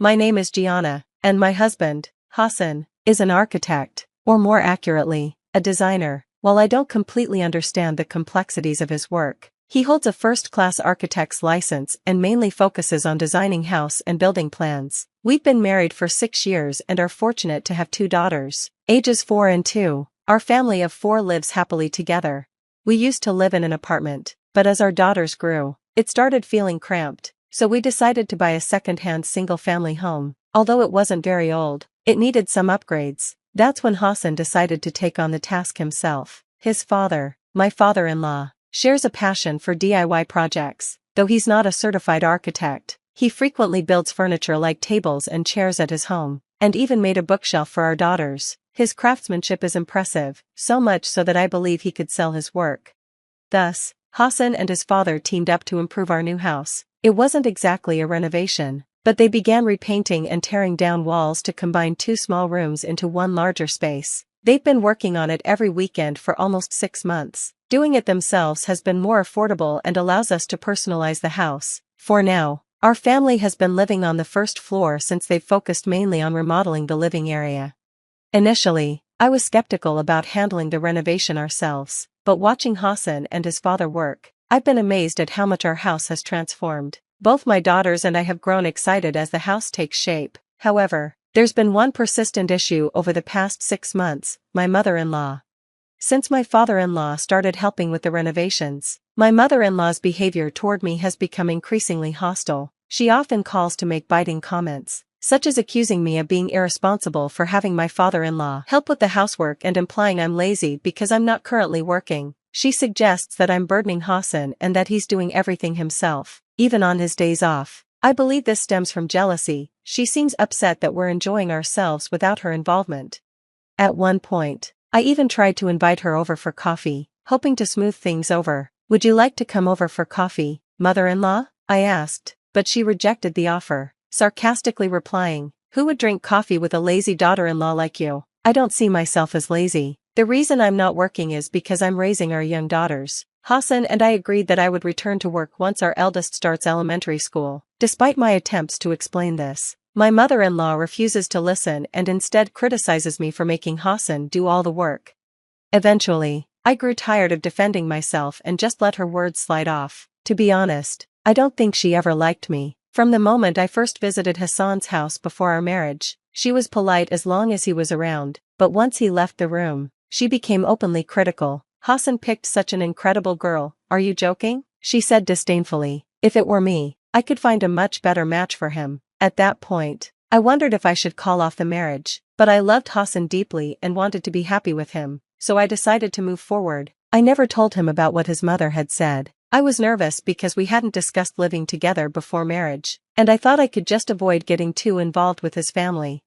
My name is Gianna, and my husband, Hassan, is an architect, or more accurately, a designer. While I don't completely understand the complexities of his work, he holds a first-class architect's license and mainly focuses on designing house and building plans. We've been married for 6 years and are fortunate to have 2 daughters, ages 4 and 2. Our family of 4 lives happily together. We used to live in an apartment, but as our daughters grew, it started feeling cramped, so we decided to buy a second-hand single-family home. Although it wasn't very old, it needed some upgrades. That's when Hassan decided to take on the task himself. His father, my father-in-law, shares a passion for DIY projects. Though he's not a certified architect, he frequently builds furniture like tables and chairs at his home, and even made a bookshelf for our daughters. His craftsmanship is impressive, so much so that I believe he could sell his work. Thus, Hassan and his father teamed up to improve our new house. It wasn't exactly a renovation, but they began repainting and tearing down walls to combine 2 small rooms into one larger space. They've been working on it every weekend for almost 6 months. Doing it themselves has been more affordable and allows us to personalize the house. For now, our family has been living on the first floor since they've focused mainly on remodeling the living area. Initially, I was skeptical about handling the renovation ourselves, but watching Hassan and his father work, I've been amazed at how much our house has transformed. Both my daughters and I have grown excited as the house takes shape. However, there's been one persistent issue over the past 6 months: my mother-in-law. Since my father-in-law started helping with the renovations, my mother-in-law's behavior toward me has become increasingly hostile. She often calls to make biting comments, such as accusing me of being irresponsible for having my father-in-law help with the housework and implying I'm lazy because I'm not currently working. She suggests that I'm burdening Hassan and that he's doing everything himself, even on his days off. I believe this stems from jealousy. She seems upset that we're enjoying ourselves without her involvement. At one point, I even tried to invite her over for coffee, hoping to smooth things over. "Would you like to come over for coffee, mother-in-law?" I asked, but she rejected the offer, sarcastically replying, "Who would drink coffee with a lazy daughter-in-law like you?" I don't see myself as lazy. The reason I'm not working is because I'm raising our young daughters. Hassan and I agreed that I would return to work once our eldest starts elementary school. Despite my attempts to explain this, my mother-in-law refuses to listen and instead criticizes me for making Hassan do all the work. Eventually, I grew tired of defending myself and just let her words slide off. To be honest, I don't think she ever liked me. From the moment I first visited Hassan's house before our marriage, she was polite as long as he was around, but once he left the room, she became openly critical. "Hassan picked such an incredible girl, are you joking?" she said disdainfully. "If it were me, I could find a much better match for him." At that point, I wondered if I should call off the marriage, but I loved Hassan deeply and wanted to be happy with him, so I decided to move forward. I never told him about what his mother had said. I was nervous because we hadn't discussed living together before marriage, and I thought I could just avoid getting too involved with his family.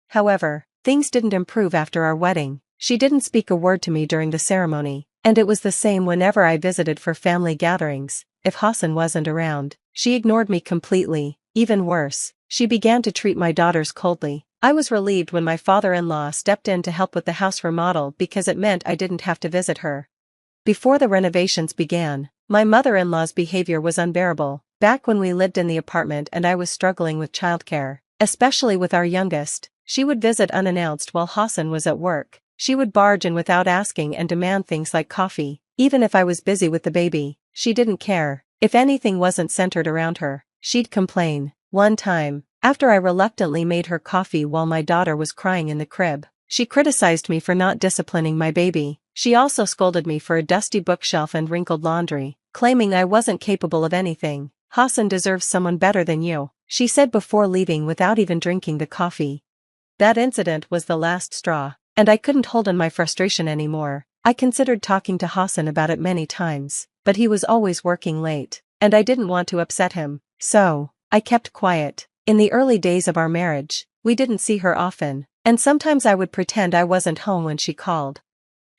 However, things didn't improve after our wedding. She didn't speak a word to me during the ceremony, and it was the same whenever I visited for family gatherings. If Hassan wasn't around, she ignored me completely. Even worse, she began to treat my daughters coldly. I was relieved when my father-in-law stepped in to help with the house remodel because it meant I didn't have to visit her. Before the renovations began, my mother-in-law's behavior was unbearable. Back when we lived in the apartment and I was struggling with childcare, especially with our youngest, she would visit unannounced while Hassan was at work. She would barge in without asking and demand things like coffee. Even if I was busy with the baby, she didn't care. If anything wasn't centered around her, she'd complain. One time, after I reluctantly made her coffee while my daughter was crying in the crib, she criticized me for not disciplining my baby. She also scolded me for a dusty bookshelf and wrinkled laundry, claiming I wasn't capable of anything. "Hassan deserves someone better than you," she said before leaving without even drinking the coffee. That incident was the last straw, and I couldn't hold in my frustration anymore. I considered talking to Hassan about it many times, but he was always working late, and I didn't want to upset him, so I kept quiet. In the early days of our marriage, we didn't see her often, and sometimes I would pretend I wasn't home when she called.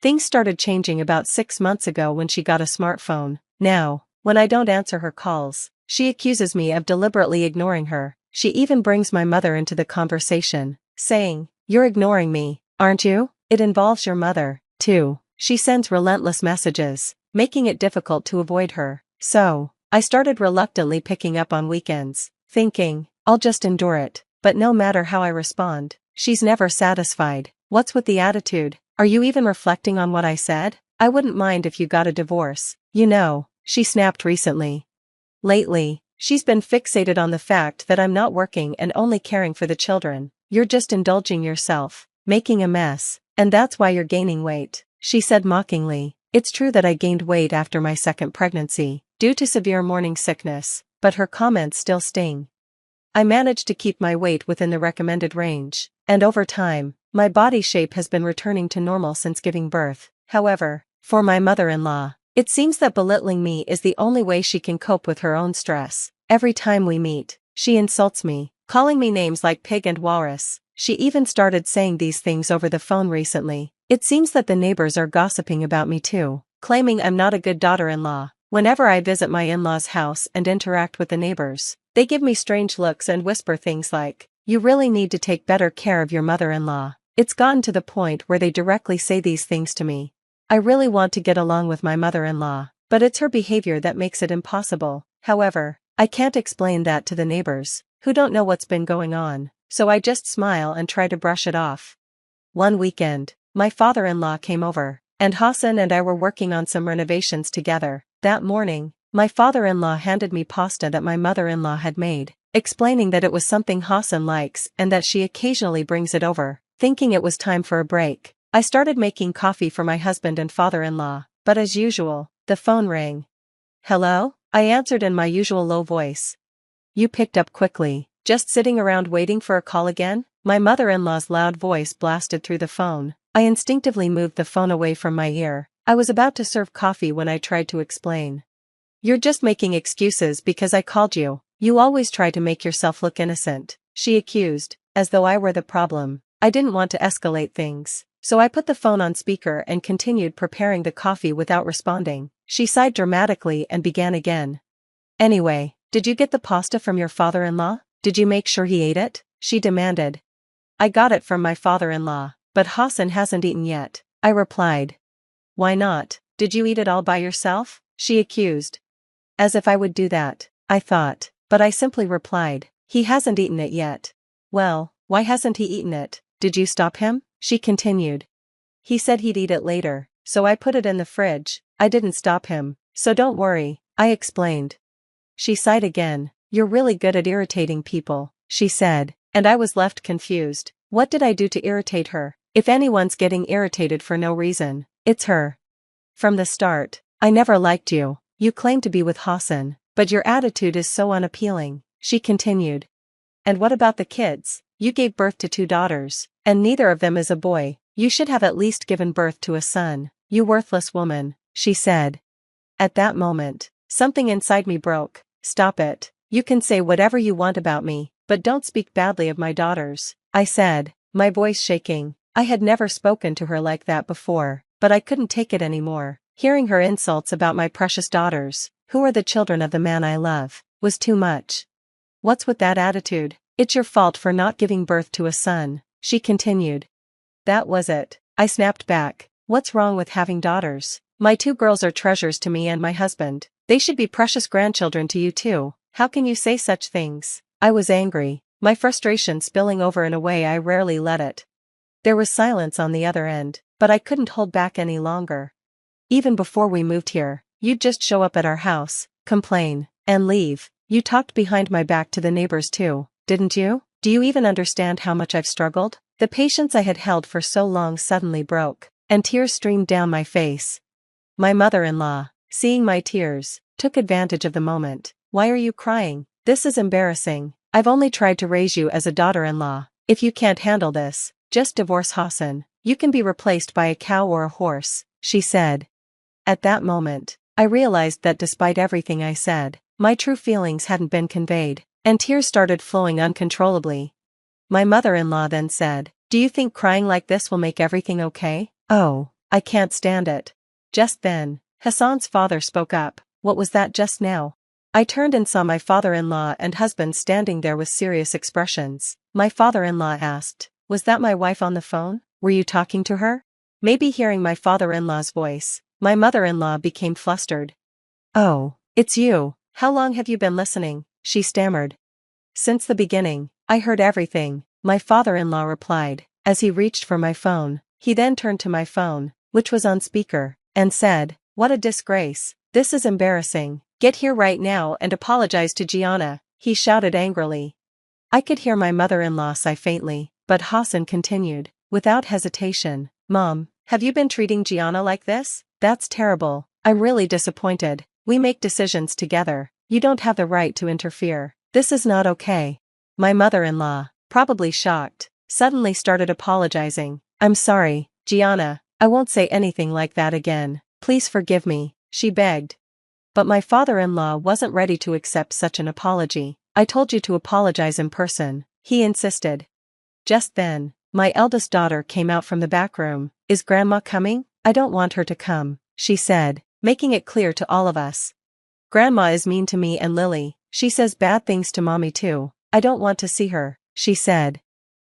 Things started changing about 6 months ago when she got a smartphone. Now, when I don't answer her calls, she accuses me of deliberately ignoring her. She even brings my mother into the conversation, saying, "You're ignoring me, aren't you? It involves your mother, too." She sends relentless messages, making it difficult to avoid her. So, I started reluctantly picking up on weekends, thinking, I'll just endure it. but no matter how I respond, she's never satisfied. What's with the attitude? Are you even reflecting on what I said? I wouldn't mind if you got a divorce. You know, she snapped recently. Lately, she's been fixated on the fact that I'm not working and only caring for the children. You're just indulging yourself, making a mess, and that's why you're gaining weight, she said mockingly. It's true that I gained weight after my second pregnancy, due to severe morning sickness, but her comments still sting. I managed to keep my weight within the recommended range, and over time, my body shape has been returning to normal since giving birth. However, for my mother-in-law, it seems that belittling me is the only way she can cope with her own stress. Every time we meet, she insults me, calling me names like pig and walrus. She even started saying these things over the phone recently. It seems that the neighbors are gossiping about me too, claiming I'm not a good daughter-in-law. Whenever I visit my in-laws' house and interact with the neighbors, they give me strange looks and whisper things like, "You really need to take better care of your mother-in-law." It's gotten to the point where they directly say these things to me. I really want to get along with my mother-in-law, but it's her behavior that makes it impossible. However, I can't explain that to the neighbors, who don't know what's been going on, so I just smile and try to brush it off. One weekend, my father-in-law came over, and Hassan and I were working on some renovations together. That morning, my father-in-law handed me pasta that my mother-in-law had made, explaining that it was something Hassan likes and that she occasionally brings it over. Thinking it was time for a break, I started making coffee for my husband and father-in-law, but as usual, the phone rang. "Hello?" I answered in my usual low voice. "You picked up quickly. Just sitting around waiting for a call again?" My mother-in-law's loud voice blasted through the phone. I instinctively moved the phone away from my ear. I was about to serve coffee when I tried to explain. "You're just making excuses because I called you. You always try to make yourself look innocent," she accused, as though I were the problem. I didn't want to escalate things, so I put the phone on speaker and continued preparing the coffee without responding. She sighed dramatically and began again. "Anyway, did you get the pasta from your father-in-law? Did you make sure he ate it?" she demanded. "I got it from my father-in-law, but Hassan hasn't eaten yet," I replied. "Why not? Did you eat it all by yourself?" she accused. As if I would do that, I thought, but I simply replied, "He hasn't eaten it yet." "Well, why hasn't he eaten it? Did you stop him?" she continued. "He said he'd eat it later, so I put it in the fridge. I didn't stop him, so don't worry," I explained. She sighed again. "You're really good at irritating people," she said, and I was left confused. What did I do to irritate her? If anyone's getting irritated for no reason, it's her. "From the start, I never liked you. You claim to be with Hassan, but your attitude is so unappealing," she continued. "And what about the kids? You gave birth to 2 daughters, and neither of them is a boy. You should have at least given birth to a son. You worthless woman," she said. At that moment, something inside me broke. "Stop it. You can say whatever you want about me, but don't speak badly of my daughters," I said, my voice shaking. I had never spoken to her like that before, but I couldn't take it anymore. Hearing her insults about my precious daughters, who are the children of the man I love, was too much. "What's with that attitude? It's your fault for not giving birth to a son," she continued. That was it. I snapped back. "What's wrong with having daughters? My 2 girls are treasures to me and my husband. They should be precious grandchildren to you too. How can you say such things?" I was angry, my frustration spilling over in a way I rarely let it. There was silence on the other end, but I couldn't hold back any longer. "Even before we moved here, you'd just show up at our house, complain, and leave. You talked behind my back to the neighbors too, didn't you? Do you even understand how much I've struggled?" The patience I had held for so long suddenly broke, and tears streamed down my face. My mother-in-law, seeing my tears, took advantage of the moment. "Why are you crying? This is embarrassing. I've only tried to raise you as a daughter-in-law. If you can't handle this, just divorce Hassan. You can be replaced by a cow or a horse," she said. At that moment, I realized that despite everything I said, my true feelings hadn't been conveyed, and tears started flowing uncontrollably. My mother-in-law then said, "Do you think crying like this will make everything okay?" "Oh, I can't stand it." Just then, Hassan's father spoke up. "What was that just now?" I turned and saw my father-in-law and husband standing there with serious expressions. My father-in-law asked, "Was that my wife on the phone? Were you talking to her?" Maybe hearing my father-in-law's voice, my mother-in-law became flustered. "Oh, it's you. How long have you been listening?" she stammered. "Since the beginning. I heard everything, my father-in-law replied, as he reached for my phone. He then turned to my phone, which was on speaker, and said, "What a disgrace, this is embarrassing, get here right now and apologize to Gianna," he shouted angrily. I could hear my mother-in-law sigh faintly, but Hassan continued, without hesitation, "Mom, have you been treating Gianna like this? That's terrible, I'm really disappointed, we make decisions together, you don't have the right to interfere, this is not okay." My mother-in-law, probably shocked, suddenly started apologizing. "I'm sorry, Gianna, I won't say anything like that again, please forgive me," she begged. But my father-in-law wasn't ready to accept such an apology. "I told you to apologize in person," he insisted. Just then, my eldest daughter came out from the back room. "Is Grandma coming? I don't want her to come," she said, making it clear to all of us. "Grandma is mean to me and Lily, she says bad things to Mommy too, I don't want to see her," she said.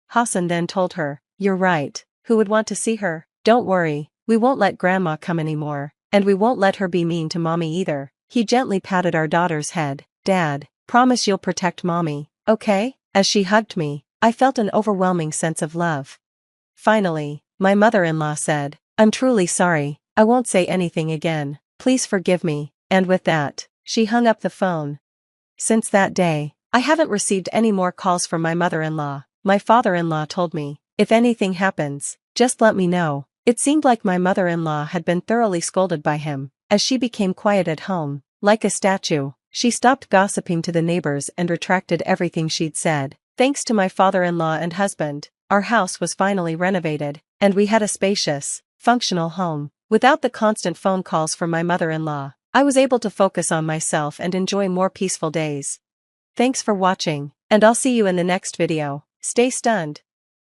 Hassan then told her, "You're right, who would want to see her? Don't worry, we won't let Grandma come anymore, and we won't let her be mean to Mommy either." He gently patted our daughter's head. "Dad, promise you'll protect Mommy, okay?" As she hugged me, I felt an overwhelming sense of love. Finally, my mother-in-law said, "I'm truly sorry, I won't say anything again, please forgive me," and with that, she hung up the phone. Since that day, I haven't received any more calls from my mother-in-law. My father-in-law told me, "If anything happens, just let me know." It seemed like my mother-in-law had been thoroughly scolded by him. As she became quiet at home, like a statue, she stopped gossiping to the neighbors and retracted everything she'd said. Thanks to my father-in-law and husband, our house was finally renovated, and we had a spacious, functional home. Without the constant phone calls from my mother-in-law, I was able to focus on myself and enjoy more peaceful days. Thanks for watching, and I'll see you in the next video. Stay stunned.